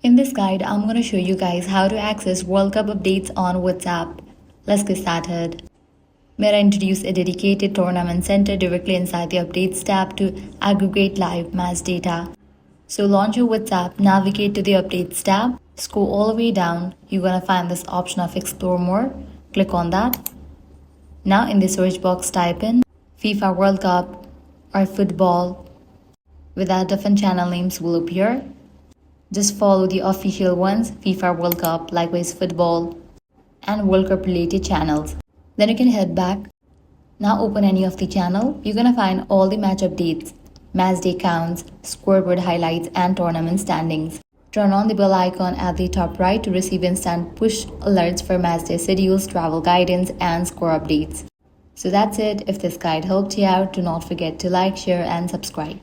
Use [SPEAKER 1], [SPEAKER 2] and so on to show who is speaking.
[SPEAKER 1] In this guide, I'm going to show you guys how to access World Cup updates on WhatsApp. Let's get started. Meta introduced a dedicated tournament center directly inside the Updates tab to aggregate live match data. So launch your WhatsApp, navigate to the Updates tab, scroll all the way down. You're going to find this option of Explore More. Click on that. Now in the search box, type in FIFA World Cup or football. With that, different channel names will appear. Just follow the official ones, FIFA World Cup, likewise football, and World Cup related channels. Then you can head back. Now open any of the channel. You're gonna find all the match updates, match day counts, scoreboard highlights, and tournament standings. Turn on the bell icon at the top right to receive instant push alerts for match day schedules, travel guidance, and score updates. So that's it. If this guide helped you out, do not forget to like, share, and subscribe.